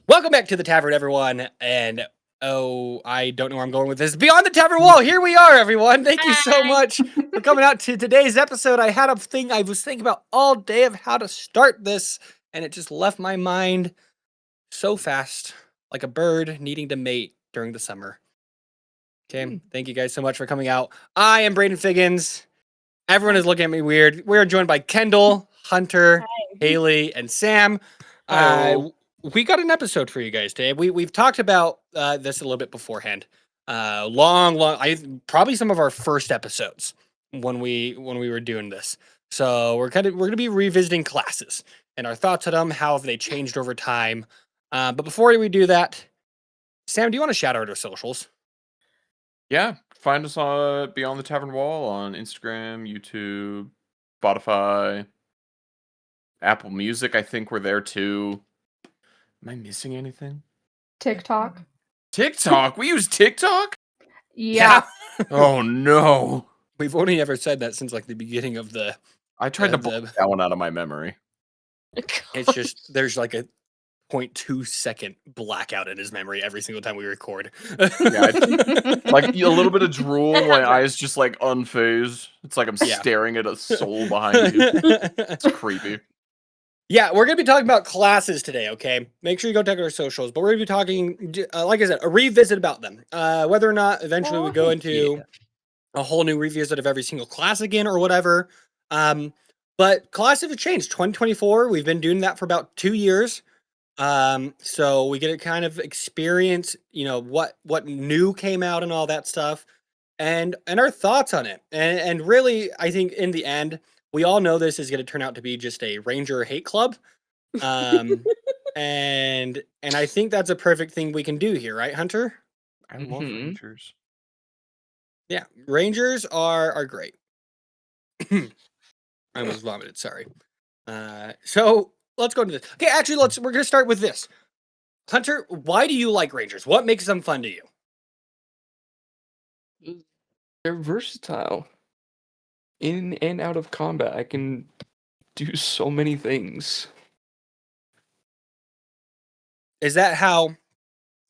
Welcome back to the tavern, everyone. And I don't know where I'm going with this. Beyond the tavern wall, here we are, everyone. Thank you so much for coming out to today's episode. I had a thing I was thinking about all day of how to start this, and it just left my mind so fast, like a bird needing to mate during the summer. Okay, thank you guys so much for coming out. I am Braden Figgins. Everyone is looking at me weird. We're joined by Kendall, Hunter, Haley, and Sam. We got an episode for you guys today. We've talked about this a little bit beforehand. Probably some of our first episodes when we were doing this. So we're gonna be revisiting classes and our thoughts on them, how have they changed over time. But before we do that, Sam, do you want to shout out our socials? Yeah, find us on Beyond the Tavern Wall on Instagram, YouTube, Spotify, Apple Music. I think we're there too. Am I missing anything? TikTok. TikTok? We use TikTok? Yeah. Oh no. We've only ever said that since like the beginning of the. I tried to block that one out of my memory. It's just there's like a 0.2 second blackout in his memory every single time we record. Yeah, like a little bit of drool, my eyes just like unfazed. It's like I'm staring at a soul behind you. It's creepy. Yeah, we're going to be talking about classes today, okay? Make sure you go check our socials, but we're going to be talking, like I said, a revisit about them. Whether or not eventually we go into a whole new revisit of every single class again or whatever. But classes have changed. 2024, we've been doing that for about 2 years. So we get to kind of experience, what new came out and all that stuff and our thoughts on it. And really, I think in the end, we all know this is going to turn out to be just a Ranger hate club. And I think that's a perfect thing we can do here, right, Hunter? I love Rangers. Yeah, Rangers are great. I almost vomited, sorry. So let's go into this. Okay, actually, we're going to start with this. Hunter, why do you like Rangers? What makes them fun to you? They're versatile. In and out of combat, I can do so many things. Is that how...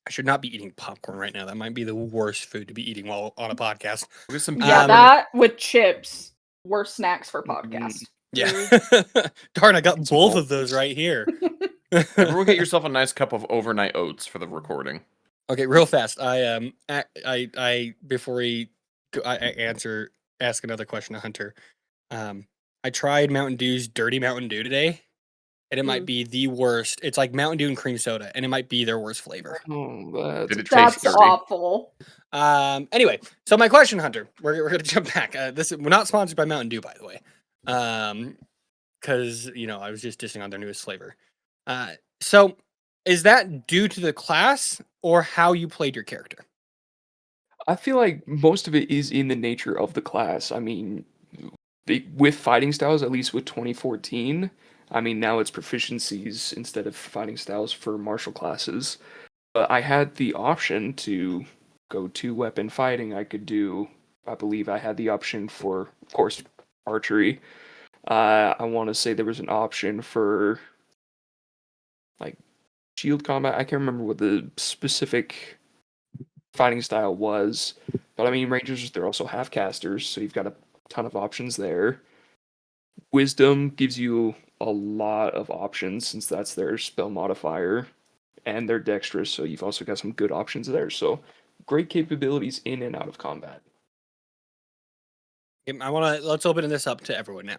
I should not be eating popcorn right now. That might be the worst food to be eating while on a podcast. That with chips. Worst snacks for podcasts. Yeah. Darn, I got both of those right here. Everyone get yourself a nice cup of overnight oats for the recording. Okay, real fast. Before we ask another question to Hunter. I tried Mountain Dew's Dirty Mountain Dew today, and it might be the worst. It's like Mountain Dew and cream soda, and it might be their worst flavor. Oh, Did it taste That's dirty? awful. Anyway, so my question, Hunter, we're gonna jump back. We're not sponsored by Mountain Dew, by the way. Because I was just dissing on their newest flavor. So is that due to the class or how you played your character? I feel like most of it is in the nature of the class. I mean, with fighting styles, at least with 2014, I mean, now it's proficiencies instead of fighting styles for martial classes. But I had the option to go to weapon fighting. I believe I had the option for, of course, archery. I want to say there was an option for like shield combat. I can't remember what the specific fighting style was, but I mean, Rangers, they're also half casters, so you've got a ton of options there. Wisdom gives you a lot of options since that's their spell modifier, and they're dexterous, so you've also got some good options there. So great capabilities in and out of combat. Let's open this up to everyone now.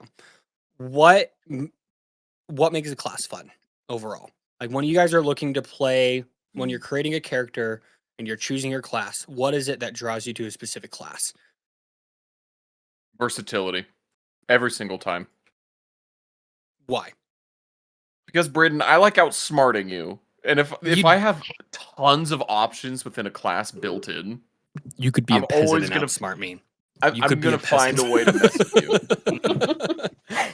What makes a class fun overall? Like when you guys are looking to play, when you're creating a character and you're choosing your class, what is it that draws you to a specific class? Versatility. Every single time. Why? Because, Braden, I like outsmarting you. And if I have tons of options within a class built in, you could be a peasant and outsmart me. I'm going to find a way to mess with you.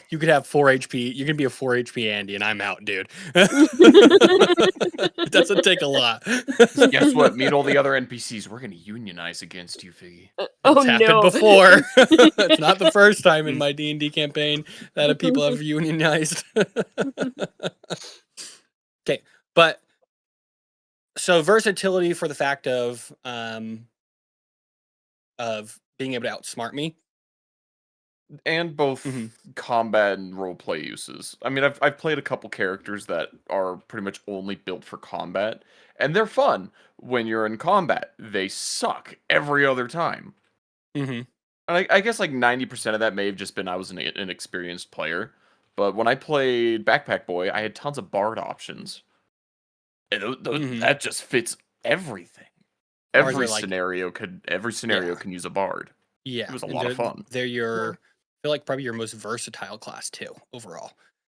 You could have 4 HP. You can be a 4 HP Andy, and I'm out, dude. It doesn't take a lot. Guess what? Me and all the other NPCs, we're going to unionize against you, Figgy. It's happened before. It's not the first time in my D&D campaign that people have unionized. Okay, but So versatility for the fact of being able to outsmart me. And both Mhm. combat and roleplay uses. I mean, I've played a couple characters that are pretty much only built for combat, and they're fun when you're in combat. They suck every other time. Mhm. And I guess like 90% of that may have just been I was an inexperienced player. But when I played Backpack Boy, I had tons of bard options. And Mhm. that just fits everything. Bards Every are like scenario yeah. can use a bard. It Yeah, was a and lot of fun. they're Yeah. I feel like probably your most versatile class too overall,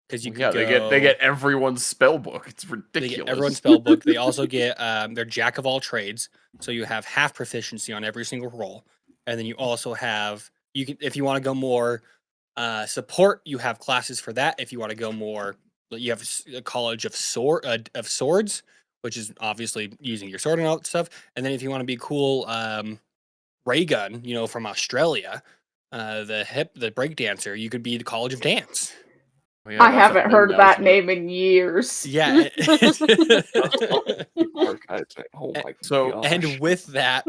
because you Well, could yeah, they go. get everyone's spell book. It's They get everyone's ridiculous. spell book. They also get their jack of all trades, so you have half proficiency on every single roll, and then you also have you can if you want to go more support, you have classes for that. If you want to go more, you have a college of swords, which is obviously using your sword and all that stuff. And then if you want to be cool, ray gun, from Australia, the break dancer, you could be the College of Dance. Well, yeah, I that's a haven't thing heard now, that isn't it? name in years. Yeah. The archives. Oh my So gosh. And with that,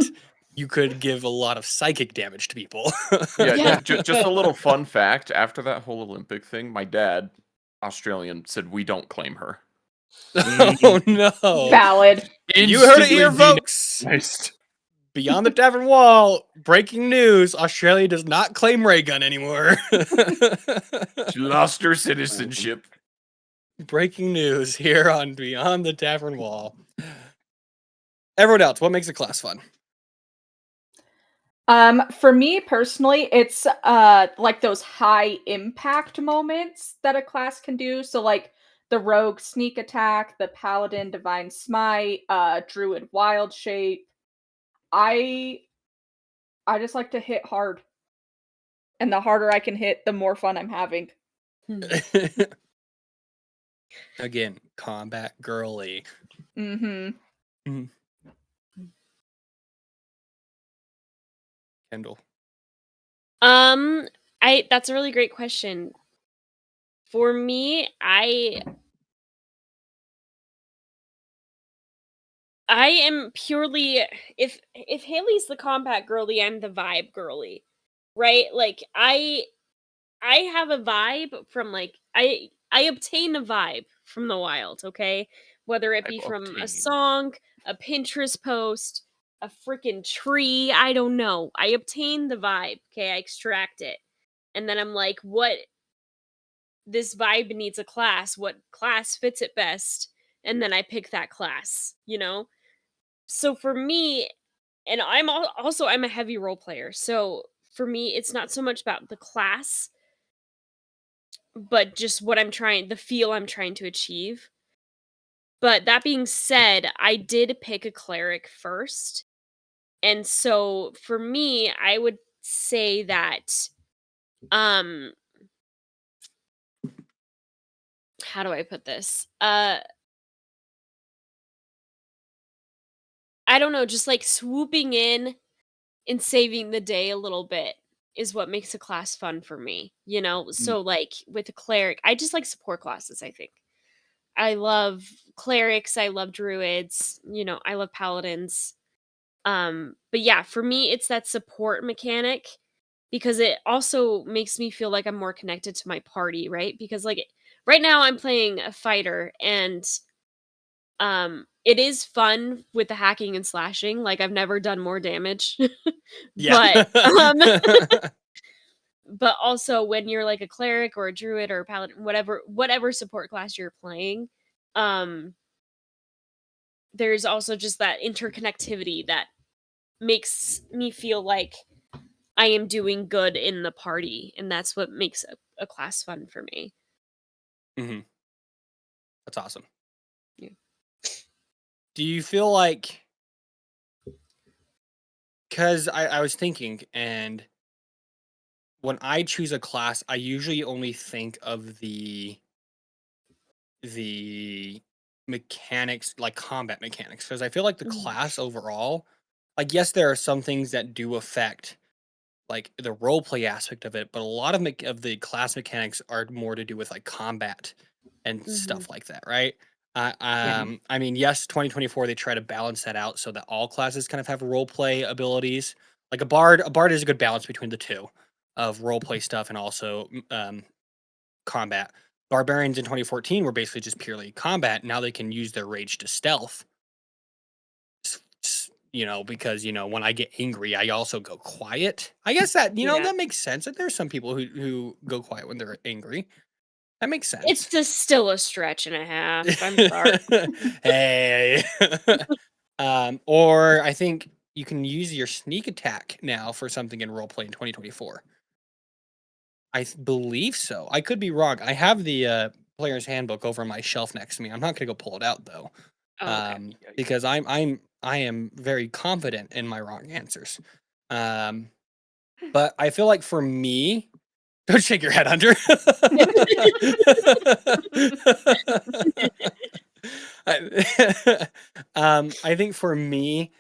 you could give a lot of psychic damage to people. yeah, Yeah. just a little fun fact. After that whole Olympic thing, my dad, Australian, said we don't claim her. Oh no. Valid. You heard it Instantly here, folks. denounced. Beyond the Tavern Wall, breaking news, Australia does not claim ray gun anymore. She lost her citizenship. Breaking news here on Beyond the Tavern Wall. Everyone else, what makes a class fun? For me personally, it's like those high impact moments that a class can do. So like the rogue sneak attack, the paladin divine smite, druid wild shape. I I just like to hit hard. And the harder I can hit, the more fun I'm having. Again, combat girly. Mhm. Kendall. That's a really great question. For me, I am purely if Haley's the combat girly, I'm the vibe girly. Right? Like I have a vibe from like I obtain a vibe from the wild, okay? Whether it be Vibe from a obtained. song, a Pinterest post, a freaking tree, I don't know. I obtain the vibe, okay? I extract it. And then I'm like, what this vibe needs a class, what class fits it best, and then I pick that class, you know? So for me, and I'm a heavy role player. So for me, it's not so much about the class, but just the feel I'm trying to achieve. But that being said, I did pick a cleric first. And so for me, I would say that um how do I put this? I don't know, just like swooping in and saving the day a little bit is what makes a class fun for me, you know? So like with a cleric, I just like support classes, I think. I love clerics, I love druids, I love paladins. But yeah, for me it's that support mechanic because it also makes me feel like I'm more connected to my party, right? Because like right now I'm playing a fighter and it is fun with the hacking and slashing. Like I've never done more damage. Yeah. But also when you're like a cleric or a druid or a paladin, whatever support class you're playing, um there's also just that interconnectivity that makes me feel like I am doing good in the party, and that's what makes a class fun for me. Mhm. That's awesome. Yeah. Do you feel like, because I was thinking, and when I choose a class, I usually only think of the mechanics, like combat mechanics, because I feel like the class overall, like yes, there are some things that do affect like the role play aspect of it, but a lot of the class mechanics are more to do with like combat and Mhm. stuff like that, right? I mean, yes, 2024 they try to balance that out so that all classes kind of have role play abilities. Like a bard is a good balance between the two of role play stuff and also combat. Barbarians in 2014 were basically just purely combat. Now they can use their rage to stealth. Because when I get angry, I also go quiet. I guess that Yeah. that makes sense. That there's some people who go quiet when they're angry. That makes sense. It's just still a stretch and a half. I'm sorry. Hey. Or I think you can use your sneak attack now for something in roleplay in 2024. I believe so. I could be wrong. I have the player's handbook over on my shelf next to me. I'm not gonna go pull it out though, Oh, okay. because I am very confident in my wrong answers. But I feel like for me, don't shake your head, Hunter. I think for me,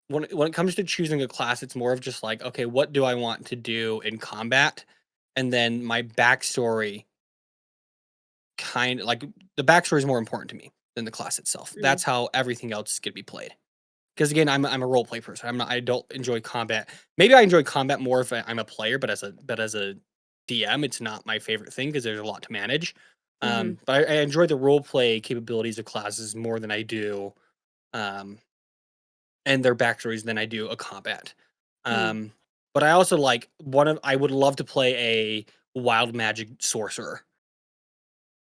when it comes to choosing a class, it's more of just like, okay, what do I want to do in combat? And then my backstory kind of like the backstory is more important to me than the class itself. Mm. That's how everything else is gonna be played. Because again, I'm a role play person. I don't enjoy combat. Maybe I enjoy combat more if I'm a player, but as a DM, it's not my favorite thing because there's a lot to manage. Mhm. But I enjoy the role play capabilities of classes more than I do, and their backstories than I do a combat. Mm. But I also like I would love to play a wild magic sorcerer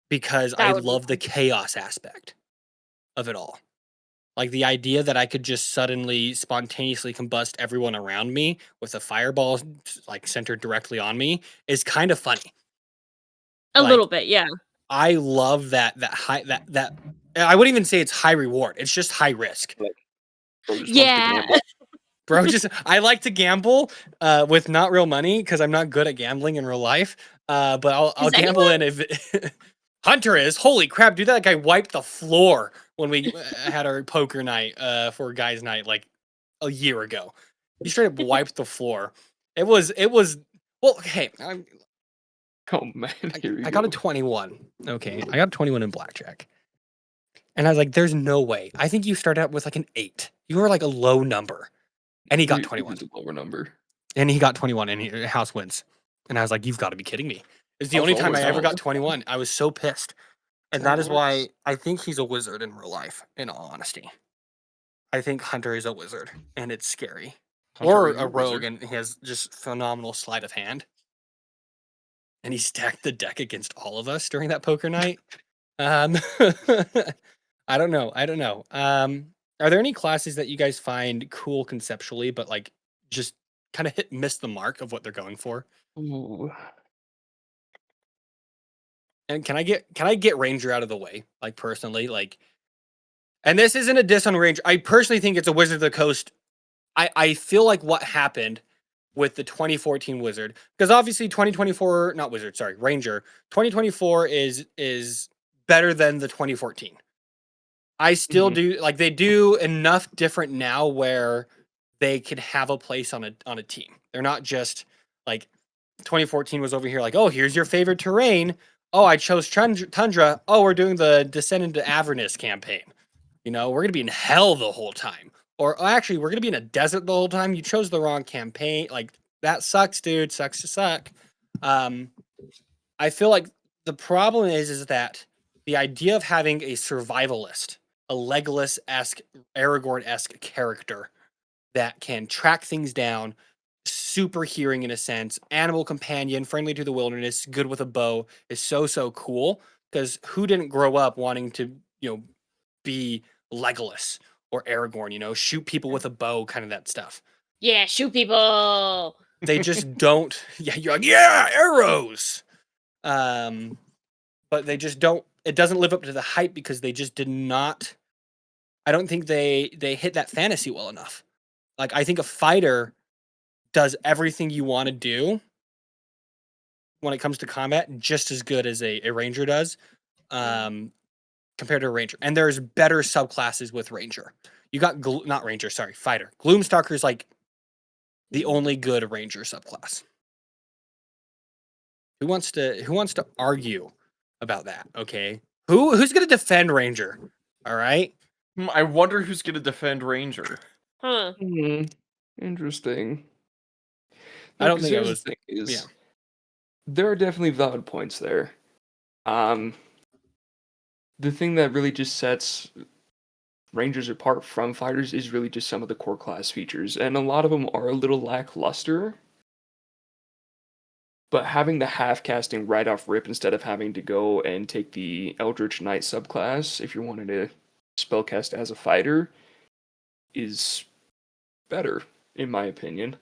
because I That would be love the chaos aspect of it all. Like the idea that I could just suddenly spontaneously combust everyone around me with a fireball like centered directly on me is kind of funny. a Like, little bit, yeah. I love that high that I wouldn't even say it's high reward. It's just high risk. Bro just wants to Yeah. gamble. Bro, I like to gamble with not real money because I'm not good at gambling in real life. But I'll Is gamble in if Hunter is. Holy crap, dude! That guy wiped the floor when we had our poker night for guys' night like a year ago. He straight up wiped the floor. It was well. Okay, Oh man, here we I got a go. 21. Okay, I got a 21 in blackjack, and I was like, "There's no way." I think you started out with like an 8. You were like a low number, and he got It 21. was a lower number. And he got 21 and house wins. And I was like, you've got to be kidding me. It's the House only time I always ever got wins. 21. I was so pissed. And That's how that it is why works. I think he's a wizard in real life, in all honesty. I think Hunter is a wizard and it's scary. Hunter, Or are you a rogue wizard? and he has just phenomenal sleight of hand. And he stacked the deck against all of us during that poker night. I don't know. Are there any classes that you guys find cool conceptually, but like just kind of miss the mark of what they're going for? Ooh. And can I get Ranger out of the way? Like personally, like, and this isn't a diss on Ranger. I personally think it's a Wizard of the Coast. I feel like what happened with the 2014 Wizard, because obviously 2024, not Wizard, sorry, Ranger, 2024 is better than the 2014. I still Mhm. do like they do enough different now where they could have a place on a team. They're not just like 2014 was over here like, oh, here's your favorite terrain. Oh, I chose Tundra. Oh, we're doing the Descent into Avernus campaign. We're going to be in hell the whole time. Or actually, we're going to be in a desert the whole time. You chose the wrong campaign. Like, that sucks, dude. Sucks to suck. I feel like the problem is that the idea of having a survivalist, a Legolas-esque, Aragorn-esque character that can track things down, super hearing in a sense, animal companion, friendly to the wilderness, good with a bow is so cool. Because who didn't grow up wanting to, be Legolas or Aragorn, shoot people with a bow, kind of that stuff. Yeah, shoot people. They just don't. Yeah, you're like, yeah, arrows. But they just don't. It doesn't live up to the hype because they just did not. I don't think they hit that fantasy well enough. Like I think a fighter does everything you want to do when it comes to combat just as good as a ranger does, compared to a ranger. And there's better subclasses with ranger. You got not ranger, sorry, fighter. Gloomstalker is like the only good ranger subclass. Who wants to argue about that? Okay, Who's gonna defend Ranger? All right. I wonder who's gonna defend Ranger. Huh. Interesting. I No, don't 'cause think it here's was. the thing is, yeah. there are definitely valid points there. The thing that really just sets Rangers apart from fighters is really just some of the core class features, and a lot of them are a little lackluster. But having the half casting right off rip instead of having to go and take the Eldritch Knight subclass if you're wanting to spellcast as a fighter is better, in my opinion.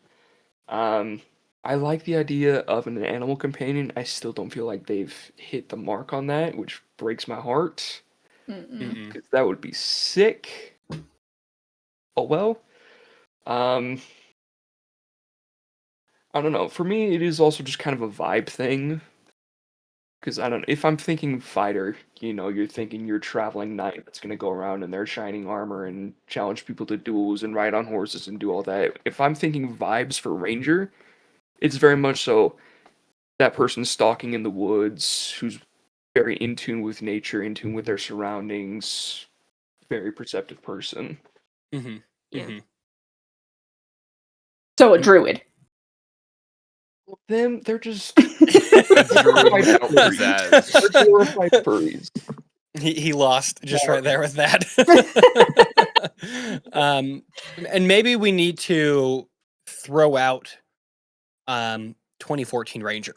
I like the idea of an animal companion. I still don't feel like they've hit the mark on that, which breaks my heart. Mm-mm. Because that would be sick. Oh well. I don't know. For me, it is also just kind of a vibe thing. Because I don't. If I'm thinking fighter, you're thinking you're traveling knight that's gonna go around in their shining armor and challenge people to duels and ride on horses and do all that. If I'm thinking vibes for ranger, it's very much so that person stalking in the woods who's very in tune with nature, in tune with their surroundings, very perceptive person. Mm-hmm. Yeah. Mm-hmm. So a druid. Them, they're just Druid out pizzazz. they're glorified furries. He lost just right there with that. And maybe we need to throw out 2014 Ranger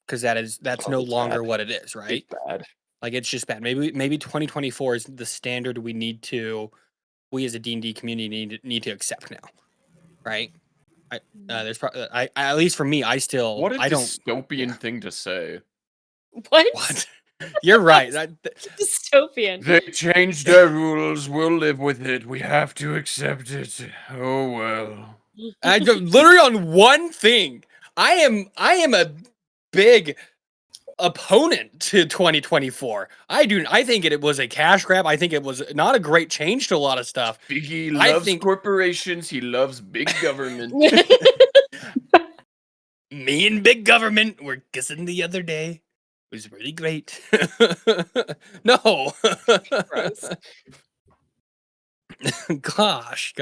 because that's Oh, no it's longer bad. what it is, right? It's bad. Like it's just bad. Maybe 2024 is the standard we as a D&D community need to accept now, right? There's probably I at least for me I What a don't dystopian thing to say. What? what you're right. Dystopian. They changed their rules. We'll live with it. We have to accept it. Oh well. Literally on one thing. I am a big opponent to 2024. I think it was a cash grab. I think it was not a great change to a lot of stuff. Biggie I loves think- corporations. He loves big government. Me and big government were kissing the other day. It was really great. No. Gross. Gosh.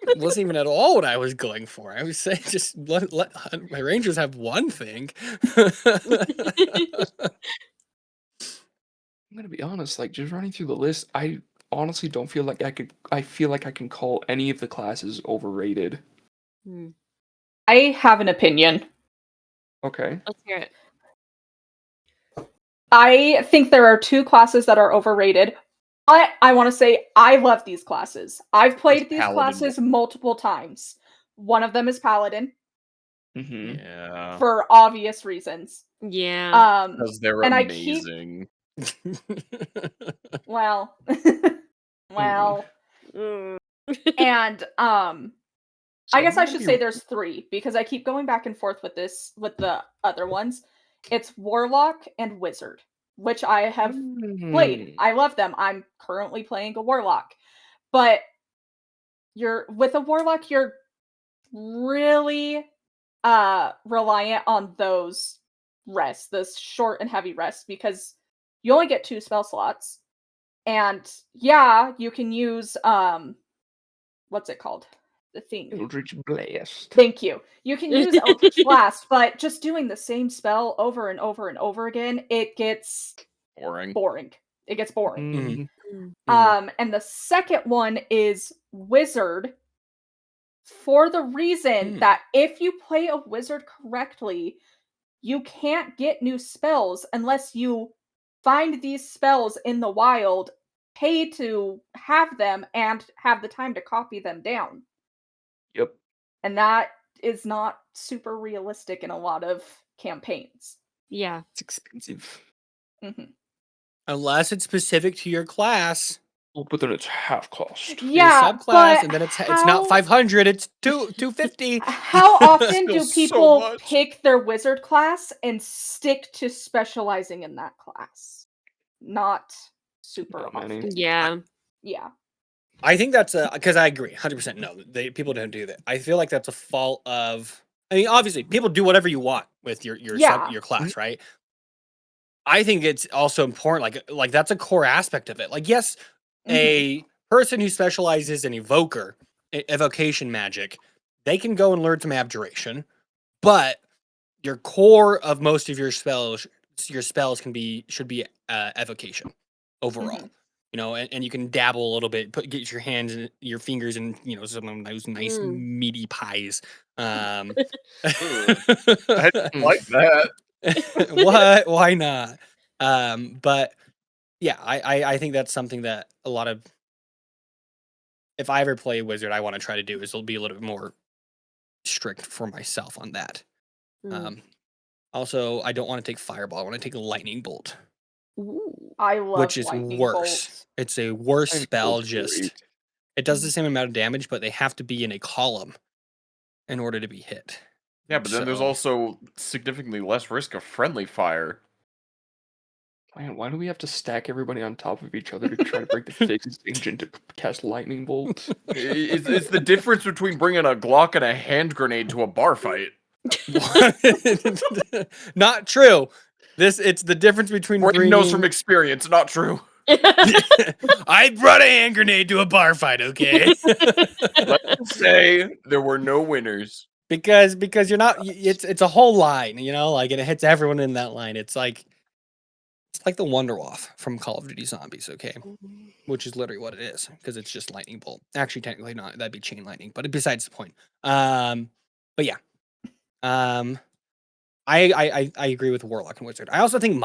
This wasn't even at all what I was going for. I was saying just let my Rangers have one thing. I'm gonna be honest, like just running through the list, I honestly don't feel like I feel like I can call any of the classes overrated. Hmm. I have an opinion. Okay. Let's hear it. I think there are two classes that are overrated. But I want to say I love these classes. I've played these Paladin. classes multiple times. One of them is Paladin Mm-hmm. Yeah. for obvious reasons. Yeah. Because they're and I keep- amazing. Well, well, Mm. and I guess I should say Maybe- there's three because I keep going back and forth with the other ones. It's Warlock and Wizard, which I have played. I love them. I'm currently playing a Warlock. But with a Warlock, you're really reliant on those rests, those short and heavy rests, because you only get 2 spell slots. And yeah, you can use what's it called? The thing. Eldritch Blast. Thank you. You can use Eldritch Blast, but just doing the same spell over and over and over again, it gets Boring. It gets boring. Mhm. And the second one is Wizard, for the reason that if you play a wizard correctly, you can't get new spells unless you find these spells in the wild, pay to have them, and have the time to copy them down. Yep. And that is not super realistic in a lot of campaigns. Yeah. It's expensive. Mhm. Unless it's specific to your class. Well, but then it's half cost. Yeah, Your subclass, but and then it's how- not 500, it's 250. How often do Still so people much. pick their wizard class and stick to specializing in that class? Not super Not many. often. Yeah. Yeah. I think that's because I agree 100%. No, people don't do that. I feel like that's a fault of. I mean, obviously, people do whatever you want with your Yeah. your class, right? I think it's also important, like that's a core aspect of it. Like, yes, a person who specializes in evocation magic, they can go and learn some abjuration, but your core of most of your spells should be evocation overall. You know, and you can dabble a little bit, get your hands and your fingers in, some of those nice meaty pies. I didn't like that. What? Why not? But yeah, I think that's something that a lot of, if I ever play a wizard, I want to try to do is be a little bit more strict for myself on that. Also, I don't want to take fireball. I want to take lightning bolt. Ooh. I love which is lightning worse. bolts. It's a worse Lightning spell. bolt's great. It does the same amount of damage, but they have to be in a column in order to be hit. Yeah, but then there's So- also significantly less risk of friendly fire. Man, why do we have to stack everybody on top of each other to try to break the fixed engine to cast lightning bolt? It's the difference between bringing a Glock and a hand grenade to a bar fight. Not true. It's the difference between Braden knows from experience, not true. I brought a hand grenade to a bar fight, okay? Let's say there were no winners. because you're not. It's a whole line, and it hits everyone in that line. It's like the Wonderwaff from Call of Duty Zombies, okay? Which is literally what it is, because it's just lightning bolt. Actually, technically not. That'd be chain lightning, but besides the point. But yeah. I agree with Warlock and Wizard. I also think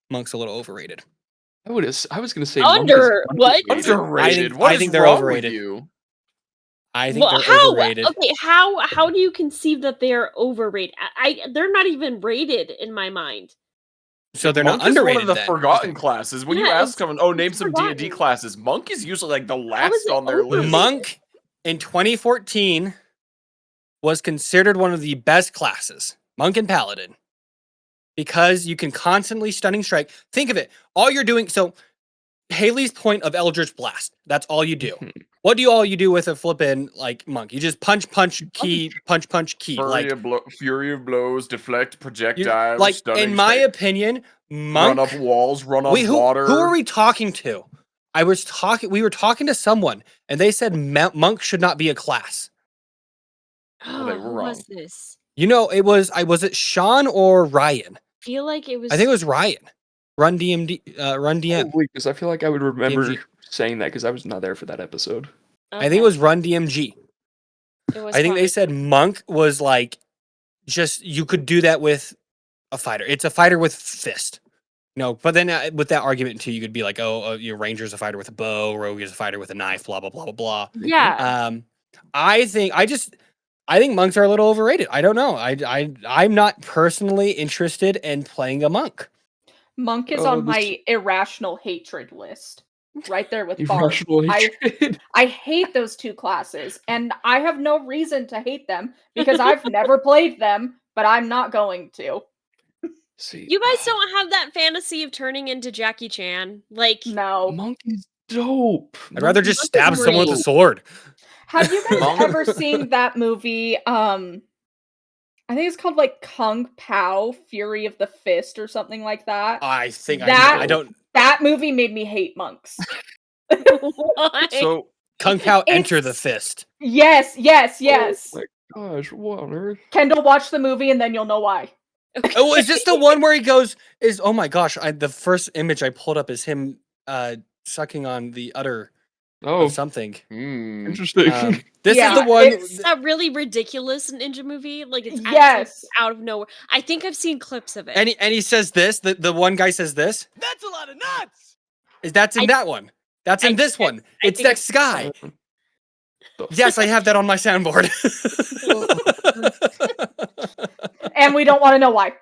Monk's a little overrated. I was gonna say What? Underrated. I think they're wrong overrated. With you? I think they're how? overrated. Okay, how do you conceive that they are overrated? They're not even rated in my mind. So they're Monk not underrated. Is one of the then, forgotten okay. classes. When Yeah, you ask it's someone, name some forgotten. D&D classes, Monk is usually like the is last it on their list. overrated? Monk in 2014 was considered one of the best classes. Monk and Paladin. Because you can constantly stunning strike. Think of it. All you're doing. So Haley's point of Eldritch Blast. That's all you do. What do you do with a flippin' Monk? You just punch, key. Fury of blows, deflect, projectiles, in stunning my strike, opinion, Monk. run up walls, run up Wait, water. who are we talking to? We were talking to someone, and they said Monk should not be a class. Oh, they were who wrong. was this? Was it Sean or Ryan? I feel like it was. I think it was Ryan. Run DM. Because I feel like I would remember DMG. saying that because I was not there for that episode. I think it was Run DMG. It was I think they fine. said Monk was just you could do that with a fighter. It's a fighter with fist. No, but then with that argument too, you could be like, your ranger's a fighter with a bow, rogue is a fighter with a knife, blah blah blah blah blah. Yeah. I think monks are a little overrated. I don't know. I'm not personally interested in playing a monk. Monk is on my irrational hatred list. Right there with Bard. Irrational hatred. I hate those two classes, and I have no reason to hate them because I've never played them, but I'm not going to. See, You guys don't have that fantasy of turning into Jackie Chan? No. Monk is dope. I'd rather just stab is someone with a great. sword. Have you guys Monk- ever seen that movie? I think it's called Kung Pao, Fury of the Fist, or something like that. I think I don't. That movie made me hate monks. Why? So Kung Pao enter the It's- fist. Yes. Oh my gosh, what on earth? Kendall, watch the movie and then you'll know why. Oh, is this the one where he goes? Oh my gosh! The first image I pulled up is him sucking on the udder Oh, of something. interesting. This Yeah, is the one. It's that really ridiculous ninja movie. It's actually Yes. out of nowhere. I think I've seen clips of it. And he says this. The one guy says this. That's a lot of nuts. That's in that one. That's in I this think one. It's think that guy. The Yes, I have that on my soundboard. And we don't want to know why.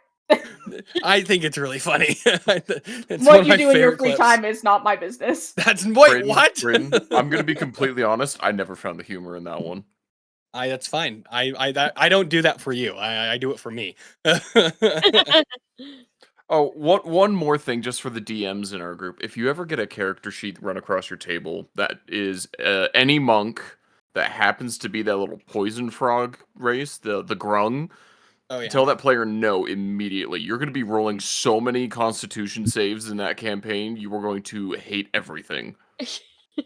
I think it's really funny. It's one What of you my do in your favorite free clips. time is not my business. That's Braden, what? Braden, I'm gonna be completely honest. I never found the humor in that one. That's fine. I don't do that for you. I do it for me. Oh, one more thing just for the DMs in our group. If you ever get a character sheet run across your table that is any monk that happens to be that little poison frog race, the grung, Oh yeah. Tell that player no immediately. You're going to be rolling so many Constitution saves in that campaign. You are going to hate everything.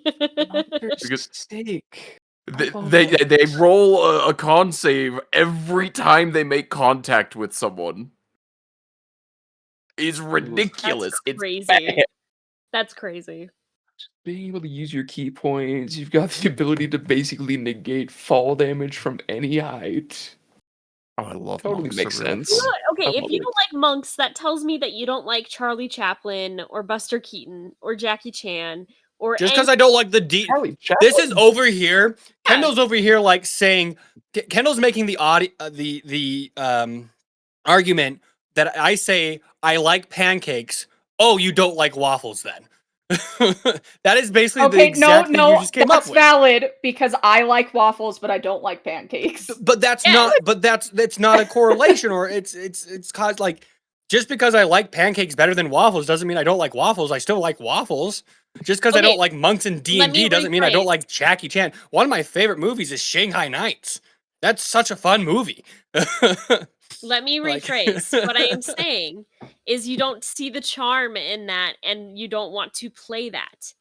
Because Sake. they roll a con save every time they make contact with someone. It's ridiculous. That's crazy. It's bad. That's crazy. Being able to use your key points, you've got the ability to basically negate fall damage from any height. Oh, I love Totally monks. makes They're really sense. cool. Okay, I if love you it. don't like monks, that tells me that you don't like Charlie Chaplin or Buster Keaton or Jackie Chan or Just because I don't like the Charlie this is Chaplin? over here. Yeah. Kendall's over here like saying Kendall's making the argument that I say I like pancakes. Oh, you don't like waffles then. That is basically the Okay, exact thing you just came up that's with. valid because I like waffles, but I don't like pancakes. But that's Yeah. not. But that's not a correlation, or it's caused like just because I like pancakes better than waffles doesn't mean I don't like waffles. I still like waffles. Just because I Okay, don't like monks in let me D&D doesn't mean I don't rephrase. like Jackie Chan. One of my favorite movies is Shanghai Nights. That's such a fun movie. Let me Like- rephrase. What I am saying is you don't see the charm in that and you don't want to play that.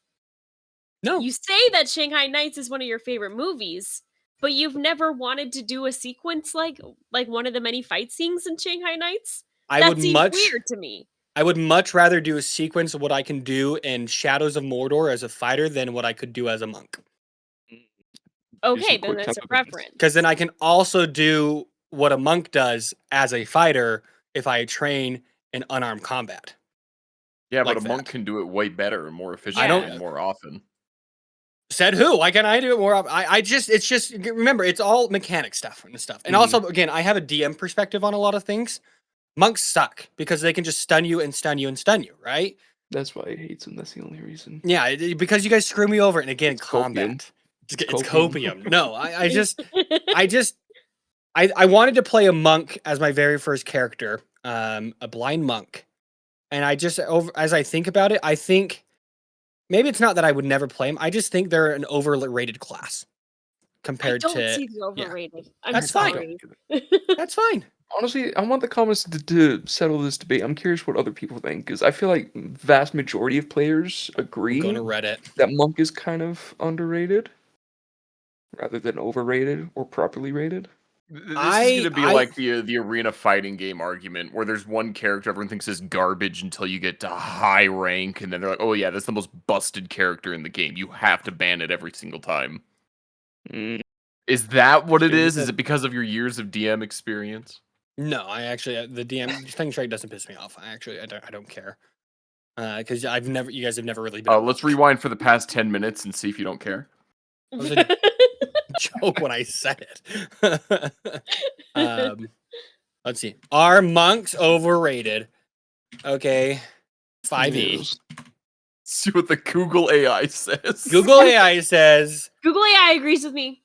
No, You say that Shanghai Nights is one of your favorite movies, but you've never wanted to do a sequence like one of the many fight scenes in Shanghai Nights? I That would seems much. weird to me. I would much rather do a sequence of what I can do in Shadows of Mordor as a fighter than what I could do as a monk. Okay, then quick that's a time events. preference. Because then I can also do what a monk does as a fighter if I train in unarmed combat. Yeah, but like a monk that. can do it way better and more efficiently I don't- and more often. Said who? Why can't I do it more? It's just remember, it's all mechanic stuff and stuff. And also, again, I have a DM perspective on a lot of things. Monks suck because they can just stun you and stun you and stun you, right? That's why I hate them. That's the only reason. Yeah, because you guys screw me over. And again, It's copium. combat. It's copium. copium. No, I wanted to play a monk as my very first character, a blind monk. And as I think about it, I think maybe it's not that I would never play them. I just think they're an overrated class compared I don't to. see the overrated. I'm That's fine. sorry. That's fine. Honestly, I want the comments to settle this debate. I'm curious what other people think because I feel like vast majority of players agree Go to Reddit. that monk is kind of underrated rather than overrated or properly rated. This is going to be like the arena fighting game argument where there's one character everyone thinks is garbage until you get to high rank, and then they're like, oh yeah, that's the most busted character in the game. You have to ban it every single time. Mm, Is that what it Sure. is? Is it because of your years of DM experience? No, I actually the DM thing trade doesn't piss me off. I don't care. Because you guys have never really been. Let's rewind for the past 10 minutes and see if you don't care. was a joke when I said it. Let's see. Are monks overrated? Okay. 5e. yes. See what the Google AI says. Google AI says Google AI agrees with me.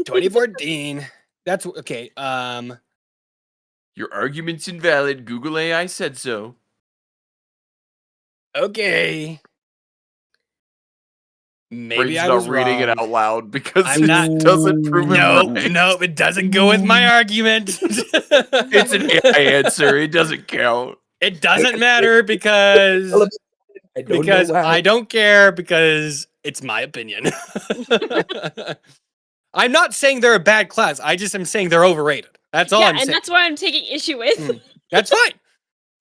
2014. That's okay. Your argument's invalid. Google AI said so. Okay. Maybe Brain's I not was reading wrong. it out loud because I'm it not- doesn't prove No, it right. no, it doesn't go with my argument. It's an AI answer. It doesn't count. It doesn't matter because I don't care because it's my opinion. I'm not saying they're a bad class. I just am saying they're overrated. That's all Yeah, I'm and saying. that's what I'm taking issue with. That's fine.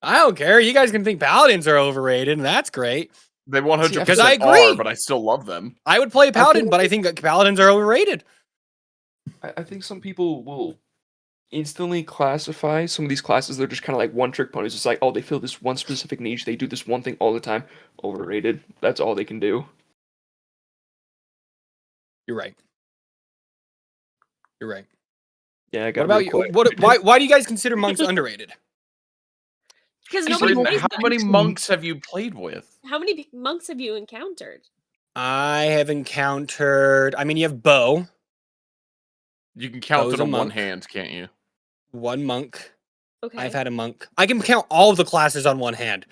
I don't care. You guys can think paladins are overrated, and that's great. They 100% Because I agree. are, but I still love them. I would play a paladin, feel but I think that paladins are overrated. I think some people will instantly classify some of these classes. They're just kind of like one-trick ponies. It's like, oh, they fill this one specific niche. They do this one thing all the time. Overrated. That's all they can do. You're right. You're right. Yeah, I What got. about you? Why do you guys consider monks underrated? Because nobody Brayden, plays how them. many monks have you played with? How many monks have you encountered? I have encountered. I mean, you have Bo, You can count Bo's it a on one monk. hand, can't you? one monk. Okay. I've had a monk. I can count all of the classes on one hand.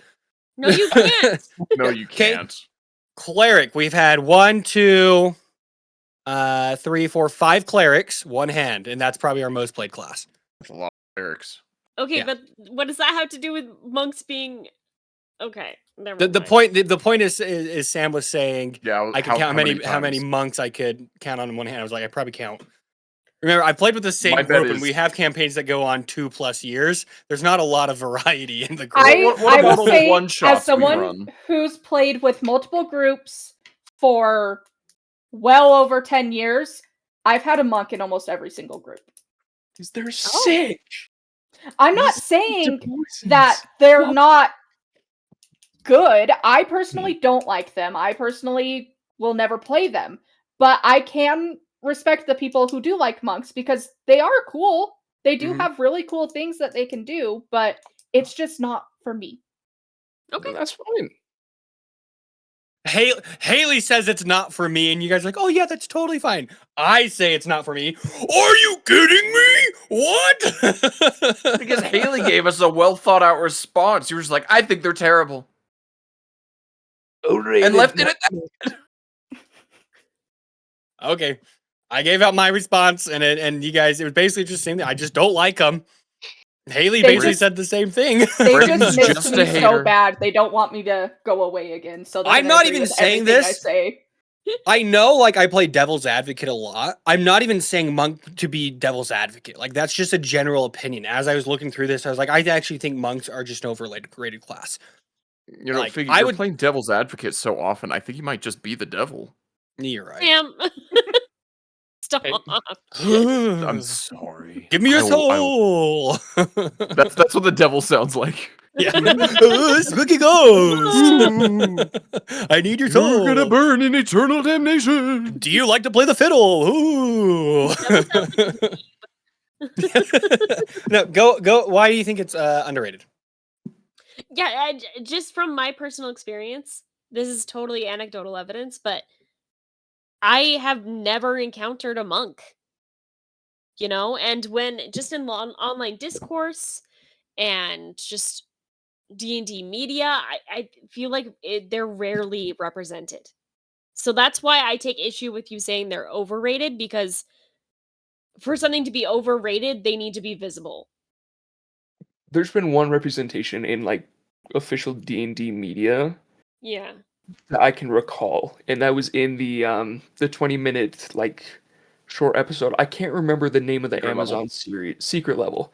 No, you can't. No, you 'Kay. can't. Cleric. We've had 1, 2, 3, 4, 5 clerics, one hand, and that's probably our most played class. That's a lot of lyrics. Okay, Yeah. but what does that have to do with monks being? Okay, never The mind. point is Sam was saying Yeah, I could count how many times? monks I could count on one hand. I was like, I probably count. Remember, I played with the same My bet group, and we is- have campaigns that go on 2+ years. There's not a lot of variety in the group. What I about will all the say, one-shots as someone we run? who's played with multiple groups for well over 10 years, I've had a monk in almost every single group. Because they're sick. I'm not saying that they're not good. I personally don't like them. I personally will never play them. But I can respect the people who do like monks because they are cool. They do Mhm. have really cool things that they can do, but it's just not for me. Okay. That's fine. Haley says it's not for me, and you guys are like, oh yeah, that's totally fine. I say it's not for me. Are you kidding me? What? Because Haley gave us a well thought out response. You were just like, I think they're terrible. And left it at that. Okay, I gave out my response, and you guys, it was basically just saying that I just don't like them. Haley They basically just- said the same thing. They Brandon's just just missed me a so hater. bad. They don't want me to go away again. So they're I'm gonna not agree even with saying everything I this. say. I know, like, I play devil's advocate a lot. I'm not even saying monk to be devil's advocate. Like, that's just a general opinion. As I was looking through this, I was like, I actually think monks are just an overrated class. You know, Like, Figgy, I you're would- playing devil's advocate so often. I think you might just be the devil. You're right. Sam, stop. I'm sorry. Give me your I will- soul. That's what the devil sounds like. Yeah. Spooky ghost. I need your soul. You're gonna burn in eternal damnation. Do you like to play the fiddle? Ooh. No, go. Why do you think it's underrated? Yeah, just from my personal experience, this is totally anecdotal evidence, but I have never encountered a monk. You know, and when just in online discourse and just D&D media, I feel like they're rarely represented. So that's why I take issue with you saying they're overrated, because for something to be overrated, they need to be visible. There's been one representation in like official D&D media Yeah. that I can recall, and that was in the 20-minute like short episode. I can't remember the name of the Secret Amazon Level. series, Secret Level.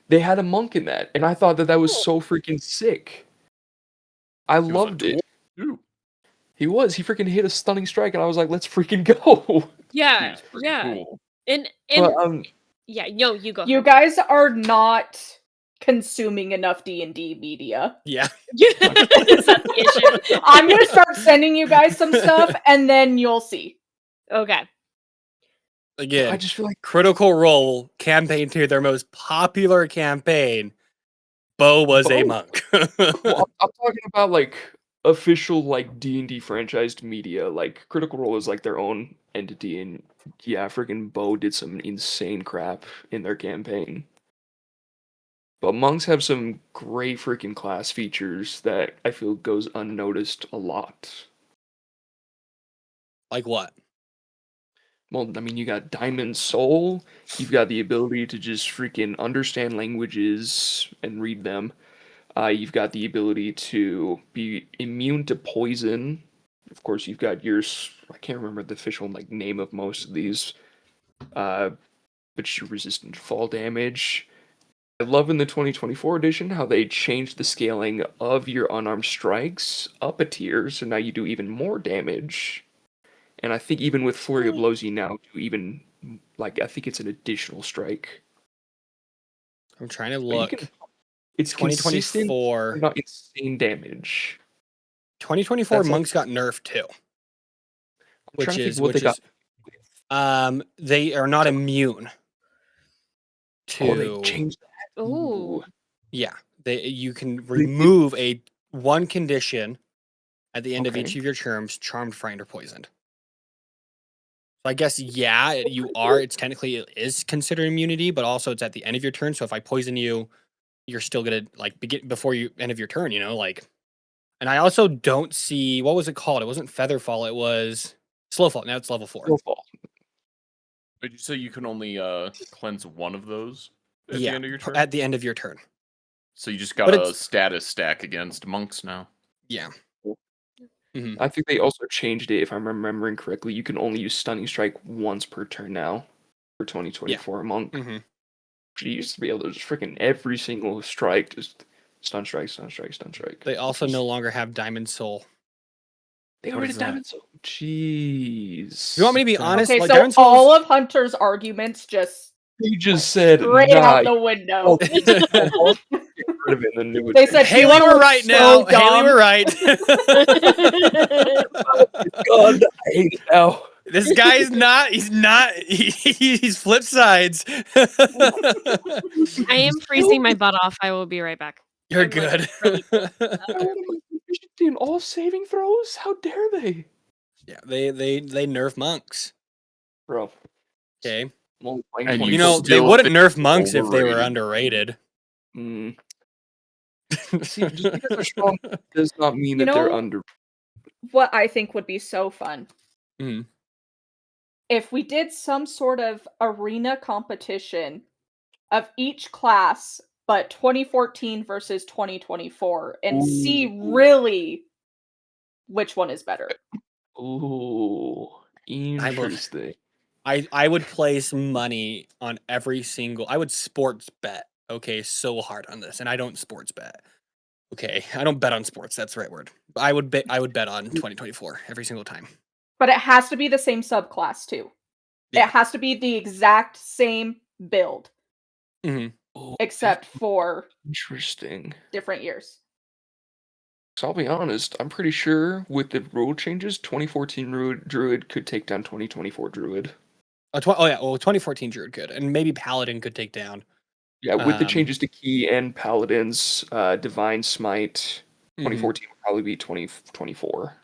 They had a monk in that, and I thought that was so freaking sick. I was a loved it. Ooh, He freaking hit a stunning strike, and I was like, let's freaking go. Yeah. he's pretty Yeah. cool. And But yeah, no, you go. You ahead. guys are not consuming enough D&D media. Yeah. Is that the issue? I'm gonna start sending you guys some stuff, and then you'll see. Okay. Again, I just feel like Critical Role campaign 2, their most popular campaign. Bo was a Bo. monk. well, I'm talking about like official like D&D franchised media. Like Critical Role is like their own entity, and yeah, freaking Bo did some insane crap in their campaign. But monks have some great freaking class features that I feel goes unnoticed a lot. Like what? Well, I mean, you got Diamond Soul. You've got the ability to just freaking understand languages and read them. You've got the ability to be immune to poison. Of course, you've got I can't remember the official like name of most of these, but you're resistant to fall damage. I love in the 2024 edition how they changed the scaling of your unarmed strikes up a tier, so now you do even more damage. And I think even with Flurry of Blows, you now do even, like, I think it's an additional strike. I'm trying to But you look. it's consistent, 2024. not insane damage. 2024 That's like- monks got nerfed too. I'm trying to think what they got. They are not immune Oh, they to. changed that. Ooh. Yeah, you can remove one condition at the end of each Okay. of your terms: charmed, frightened, or poisoned. So I guess it's technically it is considered immunity, but also it's at the end of your turn. So if I poison you, you're still gonna like begin before you end of your turn. You know, like. And I also don't see what was it called? It wasn't Featherfall. It was Slowfall. Now it's level 4. Snowfall. Did you say you can only cleanse one of those? at the end of your turn? at the end of your turn. So you just But got a it's- status stack against monks now. Yeah. I think they also changed it, if I'm remembering correctly. You can only use Stunning Strike once per turn now for 2024 Monk. Mm-hmm. You used to be able to just freaking every single strike, just stun strike, stun strike, stun strike. They also no longer have Diamond Soul. They What already is that? Diamond Soul. Jeez. You want me to be honest? Okay, Like, so Diamond Soul all of Hunter's arguments just You just said straight nah. out the window. Get rid of it and then They said Haley, Hila we're was right so now. Haley, dumb. we're right. God, I hate it now. This guy's not. He's not. He's flip sides. I am freezing my butt off. I will be right back. You're I'm, like, good. really cold. Why would my proficiency in all saving throws? How dare they? Yeah, they nerf monks. Bro. Okay, I'm only playing And 20 you know they still wouldn't think nerf monks if they were overrated. underrated. Mm. See, just because they're strong does not mean You that they're know- under. What I think would be so fun Mhm. if we did some sort of arena competition of each class, but 2014 versus 2024, and see Ooh. really which one is better. Ooh, interesting. I would place money on every single. I would sports bet. Okay, so hard on this, and I don't sports bet. Okay, I don't bet on sports. That's the right word. But I would bet. I would bet on 2024 every single time. But it has to be the same subclass too. Yeah. It has to be the exact same build, Oh, except for interesting. different years. So I'll be honest, I'm pretty sure with the rule changes, 2014 Druid could take down 2024 Druid. Oh yeah, well 2014 Druid could, and maybe Paladin could take down. Yeah, with the Um, changes to Key and Paladins, Divine Smite, Mhm. 2014 would probably be 2024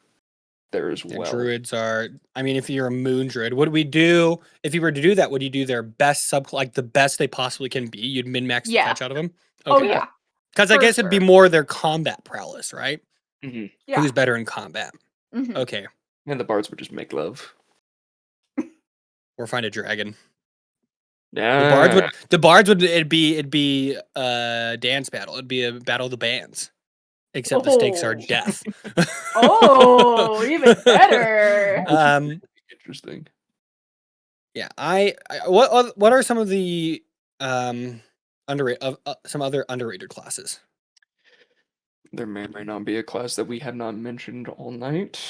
there as And well. Druids are. I mean, if you're a Moon Druid, what would we do if you were to do that? Would you do their best like the best they possibly can be? You'd min max the Yeah. fetch out of them. Oh Okay. yeah. Because I for guess it'd be sure. more their combat prowess, right? Mhm. Yeah. Who's better in combat? Mhm. Okay, And the bards would just make love. or find a dragon. Yeah. The bards would it'd be a dance battle. It'd be a battle of the bands. Except the stakes are Oh. death. Oh, even better. Interesting. Yeah, what are some of the underrated some other underrated classes? There may or may not be a class that we have not mentioned all night.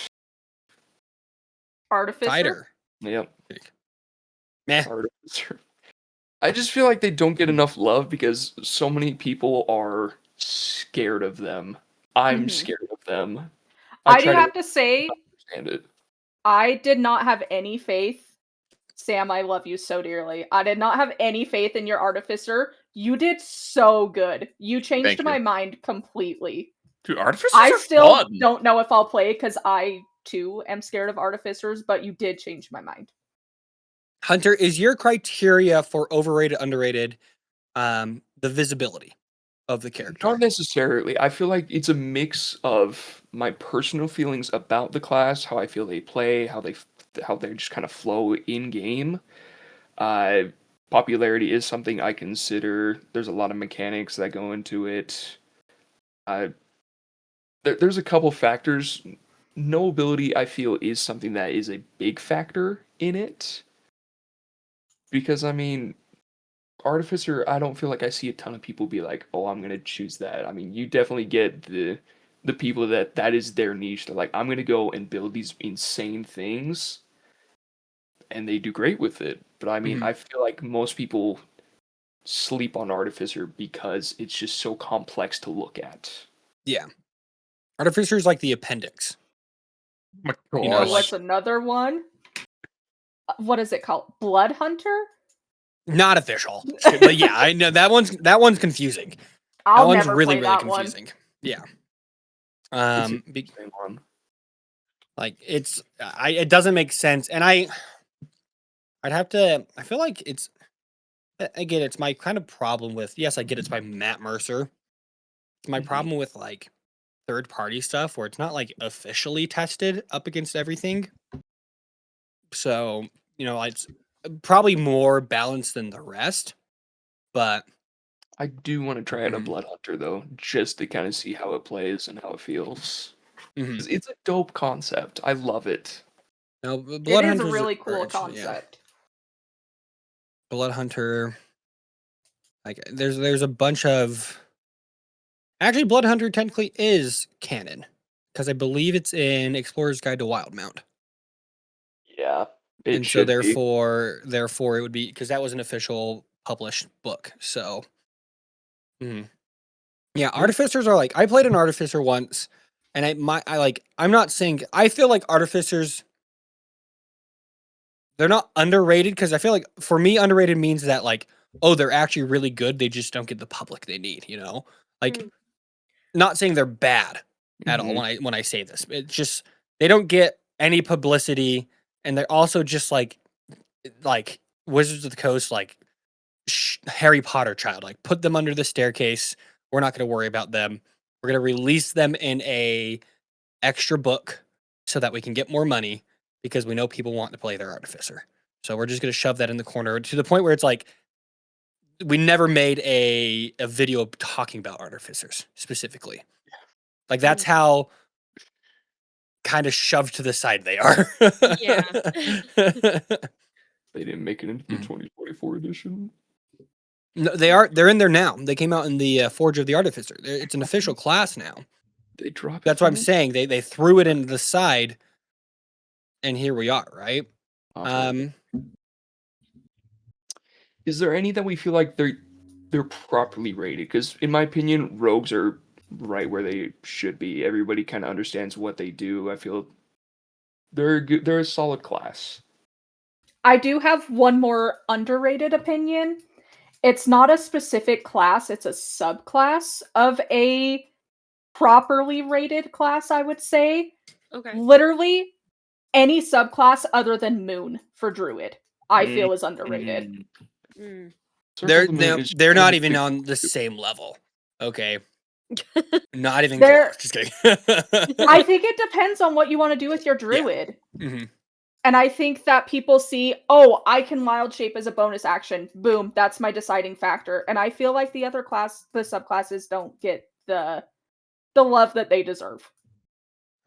Artificer. Fighter. Yep. Meh. Artificer. I just feel like they don't get enough love because so many people are scared of them. I'm Mhm. scared of them. I do try have to say, understand it. I did not have any faith. Sam, I love you so dearly. I did not have any faith in your Artificer. You did so good. You changed Thank you. my mind completely. Dude, artificers I are still fun. don't know if I'll play because I too am scared of Artificers, but you did change my mind. Hunter, is your criteria for overrated, underrated, the visibility of the character? Not necessarily. I feel like it's a mix of my personal feelings about the class, how I feel they play, how they just kind of flow in game. Popularity is something I consider. There's a lot of mechanics that go into it. There's a couple factors. Knowability, I feel, is something that is a big factor in it. Because, I mean, Artificer, I don't feel like I see a ton of people be like, oh, I'm going to choose that. I mean, you definitely get the people that is their niche. They're like, I'm going to go and build these insane things. And they do great with it. But, I mean, Mhm. I feel like most people sleep on Artificer because it's just so complex to look at. Yeah. Artificer's like the appendix. My You know, Oh, gosh. what's another one? What is it called? Blood Hunter? Not official. But yeah, I know that one's confusing. I'll that one's never really, play really that one. confusing. Yeah. It's Um, a be- insane one. like it doesn't make sense, and I'd have to. I feel like it's again, it's my kind of problem with. Yes, I get it's by Matt Mercer. It's my Mhm. problem with like third party stuff where it's not like officially tested up against everything. So it's probably more balanced than the rest, but I do want to try out a Mhm. Blood Hunter though, just to kind of see how it plays and how it feels. Mhm. 'Cause it's a dope concept. I love it. No, It Blood is a Hunters really are cool interesting, yeah. concept. Blood Hunter, like there's a bunch of actually Blood Hunter technically is canon because I believe it's in Explorer's Guide to Wildmount. Yeah, it And so should be. therefore it would be because that was an official published book. So mhm. Yeah, artificers are like I played an artificer once, and I'm not saying I feel like artificers they're not underrated because I feel like for me underrated means that like oh they're actually really good they just don't get the public they need, you know? Like Mm. not saying they're bad at all Mhm. when I say this. It's just they don't get any publicity and they're also just like Wizards of the Coast like Harry Potter child. Like put them under the staircase. We're not going to worry about them. We're going to release them in a extra book so that we can get more money because we know people want to play their artificer. So we're just going to shove that in the corner to the point where it's like we never made a video talking about artificers specifically. Like that's how kind of shoved to the side they are. Yeah. They didn't make it into the Mhm. 2024 edition. No, they are. They're in there now. They came out in the Forge of the Artificer. It's an official class now. They drop it. That's what I'm from saying. They threw it into the side, and here we are, right? it? Is there any that we feel like they're properly rated? Because in my opinion, rogues are right where they should be. Everybody kind of understands what they do. I feel they're good. They're a solid class. I do have one more underrated opinion. It's not a specific class, it's a subclass of a properly rated class, I would say. Okay. Literally any subclass other than Moon for Druid, I feel is underrated. Mm. Mm. Circle of the Moon is They're not almost even big- on the same level. Okay, not even They're- close. Just kidding. I think it depends on what you want to do with your Druid. Mhm. And I think that people see, oh, I can wild shape as a bonus action. Boom, that's my deciding factor. And I feel like the subclasses don't get the love that they deserve.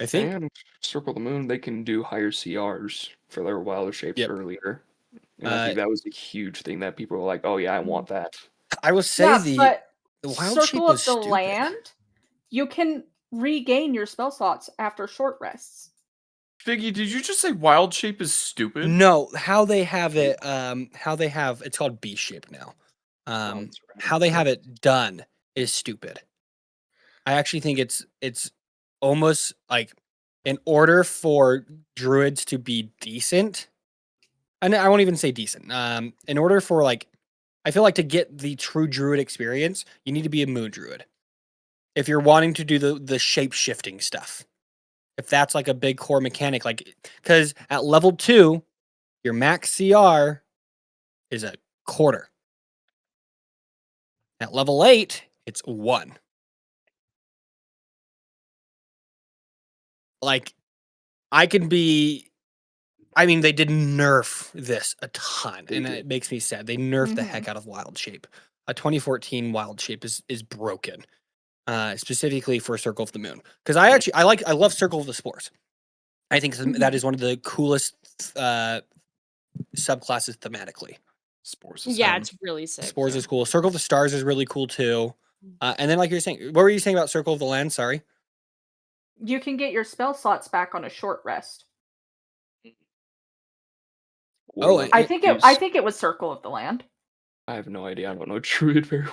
I think. And Circle of the Moon, they can do higher CRs for their wilder shapes Yep. earlier. And I think that was a huge thing that people were like, oh yeah, I want that. I will say But the wild shape Circle was of the stupid. Land, you can regain your spell slots after short rests. Figgy, did you just say wild shape is stupid? No, how they have it, it's called B shape now. That's right. How they have it done is stupid. I actually think it's almost like in order for druids to be decent, and I won't even say decent. In order for like, I feel like to get the true druid experience, you need to be a moon druid. If you're wanting to do the shape shifting stuff, if that's like a big core mechanic, like because at level 2, your max CR is a quarter. At level 8, it's 1. Like, I mean, they did nerf this a ton, They and did. it makes me sad. They nerfed the Mhm. heck out of Wild Shape. A 2014 Wild Shape is broken, specifically for Circle of the Moon. Because I love Circle of the Spores. I think that is one of the coolest subclasses thematically. Spores is Yeah, heaven. it's really sick. Spores is cool. Circle of the Stars is really cool too. And then, like you're saying, what were you saying about Circle of the Land? Sorry. You can get your spell slots back on a short rest. Oh, Warlock I think use- it was Circle of the Land. I have no idea. I don't know Druid very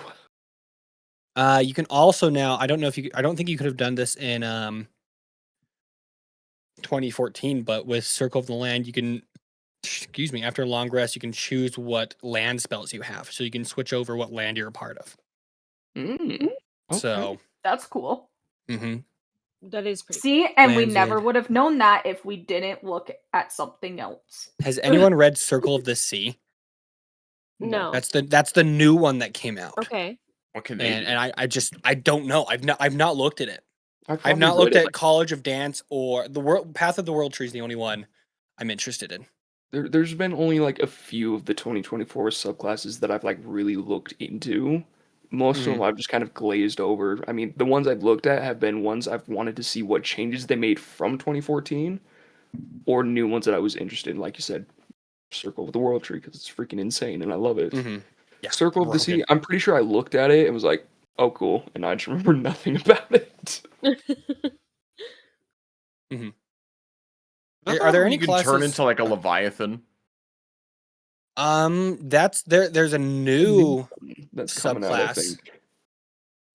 well. You can also now. I don't think you could have done this in 2014, but with Circle of the Land, you can. Excuse me. After a long rest, you can choose what land spells you have, so you can switch over what land you're a part of. Okay. So, That's cool. mhm. That is pretty. See, and we Lands never in. would have known that if we didn't look at something else. Has anyone read Circle of the Sea? No. That's the new one that came out. Okay. What can they do? And I don't know. I've not looked at it. I've probably not read looked it, at like, College of Dance or the World Path of the World Tree is the only one I'm interested in. There's been only like a few of the 2024 subclasses that I've like really looked into, Most of them I've just kind of glazed over. I mean, the ones I've looked at have been ones I've wanted to see what changes they made from 2014, or new ones that I was interested in. Like you said, Circle of the World Tree, because it's freaking insane and I love it. Yeah, Circle of the Sea, broken. I'm pretty sure I looked at it and was like, oh, cool. And I just remember nothing about it. Are there any you can classes turn into like a Leviathan? That's there's a new That's coming out, I subclass, think.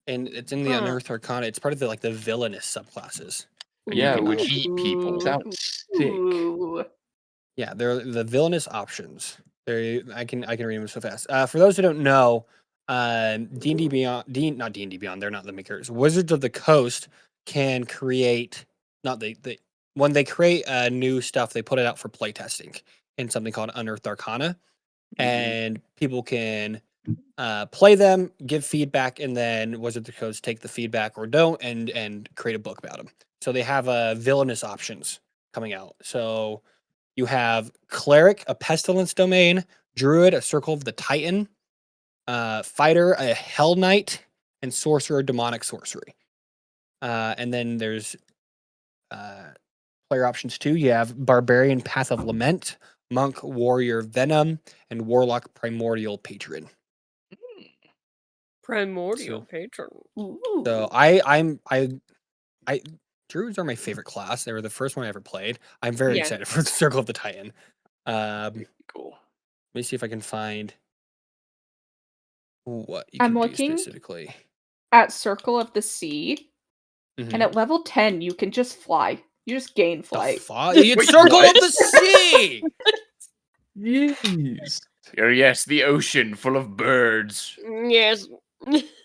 and it's in the Unearthed Arcana. It's part of the the villainous subclasses. Yeah, can which eat people. sounds sick. Ooh. Yeah, they're the villainous options. I can read them so fast. For those who don't know, D&D Beyond, not D&D Beyond, they're not the makers. Wizards of the Coast can create, not when they create new stuff, they put it out for playtesting in something called Unearthed Arcana, and people can play them, give feedback, and then Wizards of the Coast take the feedback or don't, and create a book about them. So they have villainous options coming out. So you have Cleric, a Pestilence Domain, Druid, a Circle of the Titan, Fighter, a Hell Knight, and Sorcerer, Demonic Sorcery. And then there's player options too. You have Barbarian, Path of Lament, Monk, Warrior, Venom, and Warlock, Primordial Patron. Primordial Patron. Ooh. So I Druids are my favorite class. They were the first one I ever played. I'm very Yeah. excited for the Circle of the Titan. Cool. Let me see if I can find what you I'm can do looking. specifically. At Circle of the Sea, Mhm. and at level 10, you can just fly. You just gain The flight. fuck? It's Wait, Circle what? of the Sea! Yes. Oh, yes, the ocean full of birds. Yes.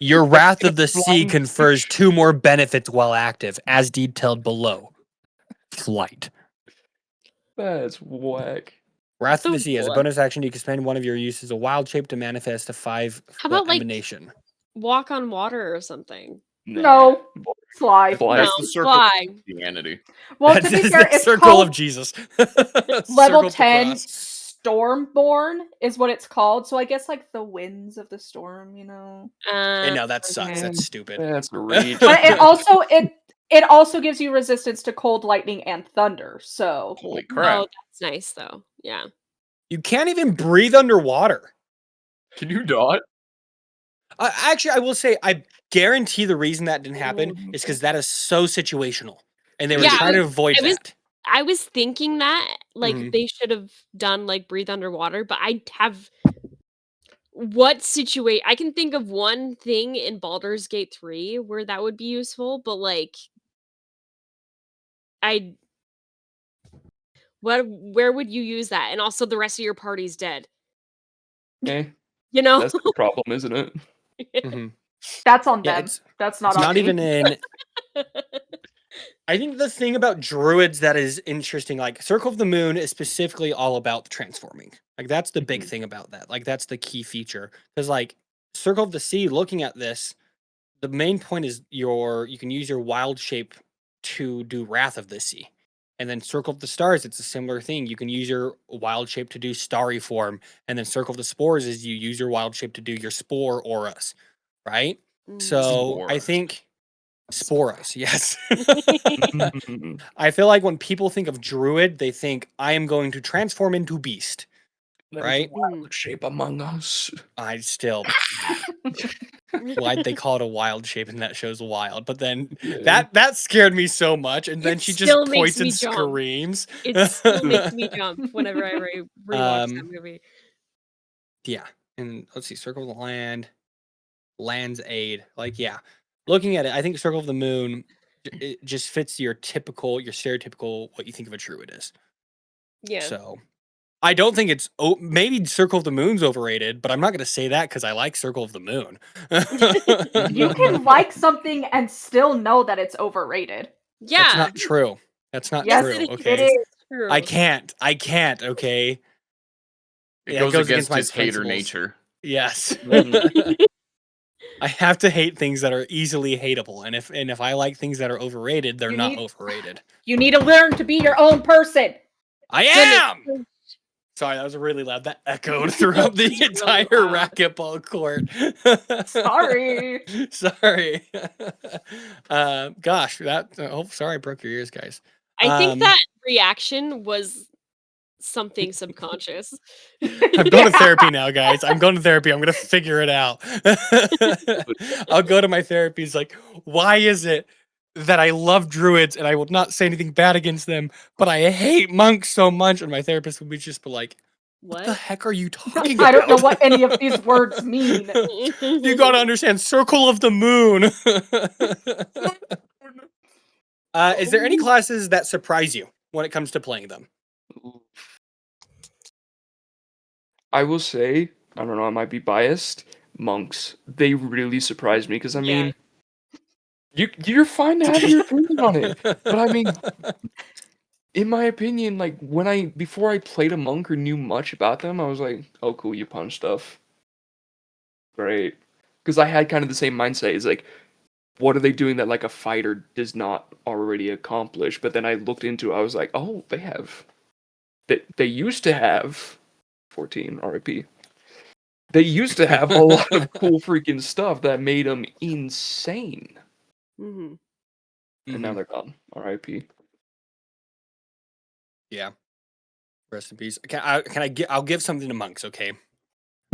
Your Wrath of the Sea Flying confers 2 more benefits while active, as detailed below. Flight. That's whack. Wrath of the The Sea, as a what? bonus action, you can spend one of your uses a wild shape to manifest a 5-foot How about, like, emanation. Walk on water or something. No. Fly. Fly. That's No, the circle fly. of Christianity. Well, to That's be the fair, it's Circle called of Jesus. level Circle to 10 cross. Stormborn is what it's called. So I guess like the winds of the storm, you know. Hey, no, that sucks. Okay. That's stupid. That's a reach. But it also gives you resistance to cold, lightning, and thunder. So Holy crap. Oh, that's nice though. Yeah. You can't even breathe underwater. Can you not? Actually, I will say, I guarantee the reason that didn't happen is because that is so situational, and they were Yeah, trying to avoid it was- that. I was thinking that Mhm. they should have done like breathe underwater, but I have what situation I can think of one thing in Baldur's Gate 3 where that would be useful, but like I where would you use that? And also the rest of your party's dead. Eh, You know? that's the problem, isn't it? Mhm. that's on Yeah, them. That's not It's on not me. even in. I think the thing about druids that is interesting, like Circle of the Moon, is specifically all about transforming. Like that's the big thing about that. Like that's the key feature. Because like Circle of the Sea, looking at this, the main point is you can use your wild shape to do Wrath of the Sea. And then Circle of the Stars, it's a similar thing. You can use your wild shape to do Starry Form. And then Circle of the Spores is you use your wild shape to do your Spore Auras. Right? So I Spores. think Sporos, yes. Mm. I feel like when people think of druid, they think I am going to transform into beast. There's Right? a wild shape among us. I still why'd they call it a wild shape and that show's wild? But then Yeah. that scared me so much, and then It she just still makes points me and jump. screams. It still makes me jump whenever I rewatch that movie. Yeah, and let's see, Circle of the Land, Land's Aid. Like, yeah, looking at it, I think Circle of the Moon, it just fits your stereotypical what you think of a druid is. Yeah. So I don't think it's maybe Circle of the Moon's overrated, but I'm not going to say that because I like Circle of the Moon. You can like something and still know that it's overrated. Yeah. That's not true. That's not Yes, true. it Okay, is. True. I can't. Okay. It Yeah, goes against my his hater principles. nature. Yes. Mhm. I have to hate things that are easily hateable, and if I like things that are overrated, they're You not need- overrated. You need to learn to be your own person. I am. Sorry, that was really loud. That echoed throughout the It's really entire loud. racquetball court. Sorry. Sorry. Gosh, that. Oh, sorry, I broke your ears, guys. I think that reaction was something subconscious. I'm going to therapy now, guys. I'm going to therapy. I'm going to figure it out. I'll go to my therapist. Like, why is it that I love druids and I will not say anything bad against them, but I hate monks so much? And my therapist would just be like, what the What? heck are you talking about? I don't know what any of these words mean. You gotta understand, circle of the moon. Is there any classes that surprise you when it comes to playing them? I will say, I don't know, I might be biased. Monks, they really surprised me because I Yeah. mean, you're fine to have your opinion on it, but I mean, in my opinion, like before I played a monk or knew much about them, I was like, oh cool, you punch stuff, great, because I had kind of the same mindset. It's like, what are they doing that like a fighter does not already accomplish? But then I looked into it, I was like, oh, they used to have 14 RIP. They used to have a lot of cool freaking stuff that made them insane. hmm And now they're gone. RIP. Yeah. Rest in peace. I'll give something to monks, okay?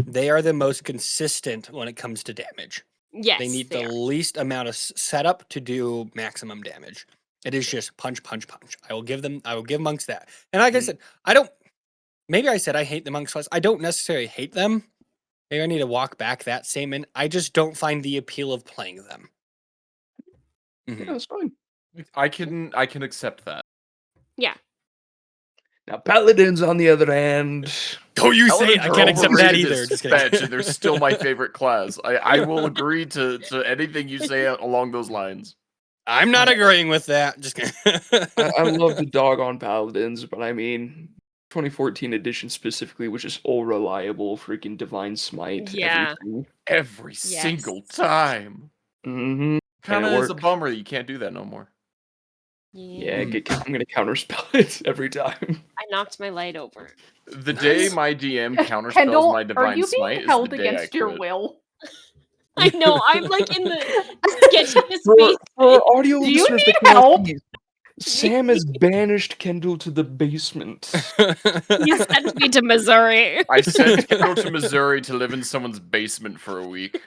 They are the most consistent when it comes to damage. Yes, They need the are. least amount of setup to do maximum damage. It is just punch, punch, punch. I will give monks that. And like I said, maybe I said I hate the monks class. I don't necessarily hate them. Maybe I need to walk back that statement. I just don't find the appeal of playing them. Yeah, that's fine. I can accept that. Yeah. Now paladins, on the other hand, Don't you say Paladins I are can't accept that overrated either. as Just fetch, kidding. and they're still my favorite class. I will agree to anything you say along those lines. I'm not agreeing with that. Just kidding. I love to dog on paladins, but I mean, 2014 edition specifically, which is all reliable, freaking divine smite. Yeah. Every single time. Mm-hmm. Kind of it is a worked. bummer that you can't do that no more. Yeah, Mm. I'm gonna counterspell it every time. I knocked my light over. The day Nice. my DM counterspells Kendall, my are divine you smite being is held the day I against your quit. will? I know. I'm like in the sketchiest For space. our audio Do you listeners that need cannot help? see, Sam has banished Kendall to the basement. You sent me to Missouri. I sent Kendall to Missouri to live in someone's basement for a week.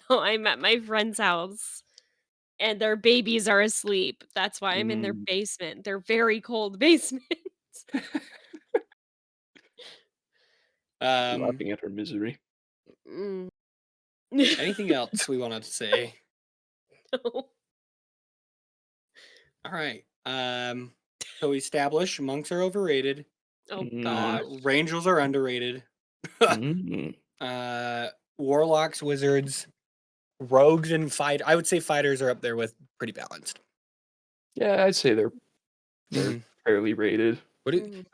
No, I'm at my friend's house. And their babies are asleep. That's why I'm in their Mm. basement. Their very cold basement. Laughing at her misery. Mm. Anything else we wanted to say? No. All right. So we established monks are overrated. Oh Mm. god. Rangers are underrated. Mm. Warlocks, wizards, rogues, and I would say fighters are up there with pretty balanced. Yeah, I'd say they're Mhm. fairly rated.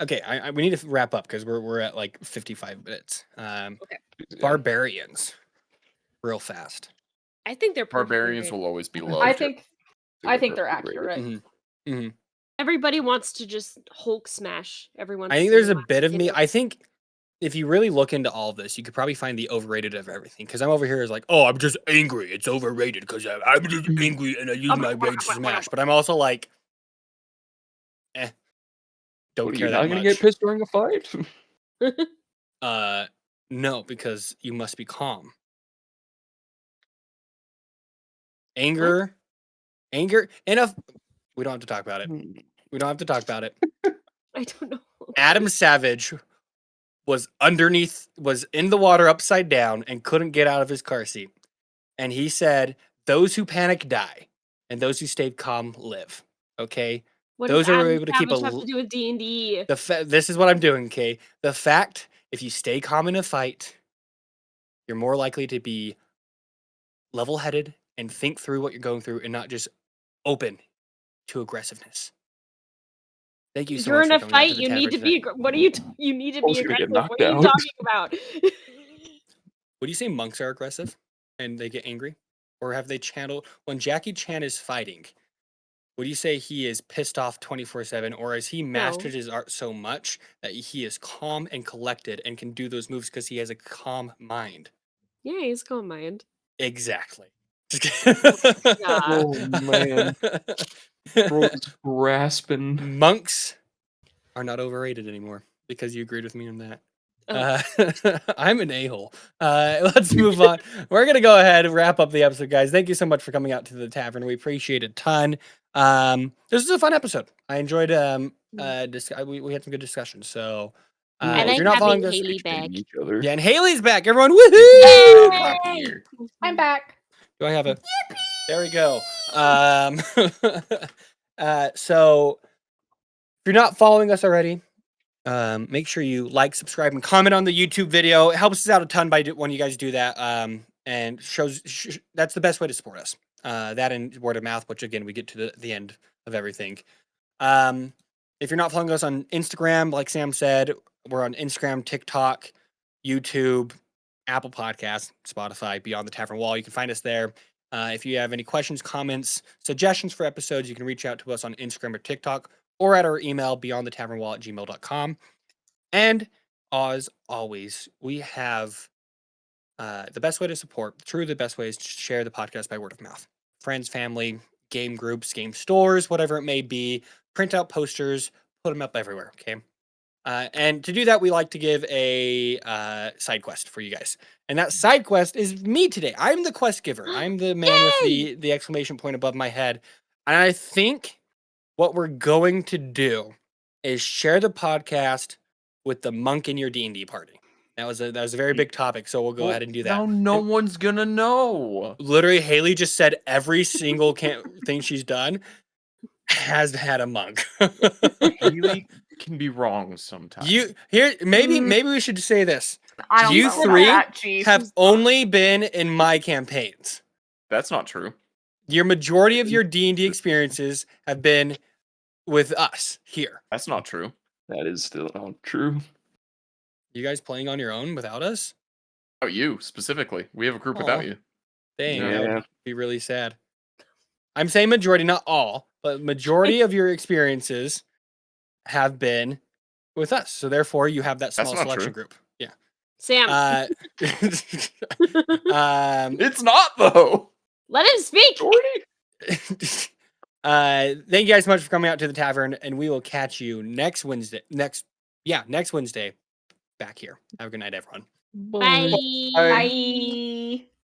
Okay, we need to wrap up because we're at like 55 minutes. Barbarians, real fast. I think they're perfectly Barbarians rated. will always be loved. I think they're perfectly rated. accurate. Mm-hmm. Everybody wants to just Hulk smash every once I think in there's a while, bit of you me. know? I think if you really look into all of this, you could probably find the overrated of everything. Because I'm over here as like, oh, I'm just angry. It's overrated because I'm just angry and I use my rage to smash. But I'm also like, don't What, are care you that not gonna much. get pissed during a fight? No, because you must be calm. Anger. Enough. We don't have to talk about it. We don't have to talk about it. I don't know. Adam Savage was in the water upside down and couldn't get out of his car seat. And he said, those who panic die and those who stay calm live. Okay? What Those does are Adam able to keep Savage have to do with D&D? This is what I'm doing, okay? The fact, if you stay calm in a fight, you're more likely to be level-headed and think through what you're going through and not just open to aggressiveness. Thank you so You're much in for a coming out to fight. the You need to tavern be. tonight. What are you? You need to be Also gonna get aggressive. What knocked are you out. talking about? Would you say monks are aggressive and they get angry? Or have they channeled when Jackie Chan is fighting? would you say he is pissed off 24/7, or has he mastered his art so much that he is calm and collected and can do those moves because he has a calm mind? Yeah, he's calm mind. Exactly. Oh man, bro's grasping. Monks are not overrated anymore because you agreed with me on that. I'm an a-hole. Let's move on. We're gonna go ahead and wrap up the episode, guys. Thank you so much for coming out to the tavern. We appreciate it a ton. This is a fun episode. I enjoyed. We had some good discussions. So, I if like you're not following having us, Haley back. Each other. yeah, and Haley's back. Everyone, woohoo! Clap Yay! here. I'm back. Do I have a? There we go. So if you're not following us already, make sure you like, subscribe, and comment on the YouTube video. It helps us out a ton when you guys do that. And that's the best way to support us. That and word of mouth, which again we get to the end of everything. If you're not following us on Instagram, like Sam said, we're on Instagram, TikTok, YouTube, Apple Podcasts, Spotify, Beyond the Tavern Wall. You can find us there. If you have any questions, comments, suggestions for episodes, you can reach out to us on Instagram or TikTok or at our email, beyondthetavernwall@gmail.com. And as always, we have the best way to support, truly the best way is to share the podcast by word of mouth. Friends, family, game groups, game stores, whatever it may be, print out posters, put them up everywhere, okay? And to do that, we like to give a side quest for you guys. And that side quest is me today. I'm the quest giver. I'm the man with the exclamation point above my head. And I think what we're going to do is share the podcast with the monk in your D&D party. That was a very big topic, so we'll go ahead and do that. Now no one's gonna know. Literally, Haley just said every single thing she's done has had a monk. Haley can be wrong sometimes. Maybe we should say this. I don't You know three that, Chief. have only been in my campaigns. That's not true. Your majority of your D&D experiences have been with us here. That's not true. That is still not true. You guys playing on your own without us? Oh, you specifically. We have a group without Aw. you. Dang, that Yeah. would be really sad. I'm saying majority, not all, but majority of your experiences have been with us. So therefore, you have that small not selection true. group. Yeah. Sam, It's not though. let him speak. Thank you guys so much for coming out to the tavern, and we will catch you next Wednesday. Next Wednesday, back here. Have a good night, everyone. Bye. Bye.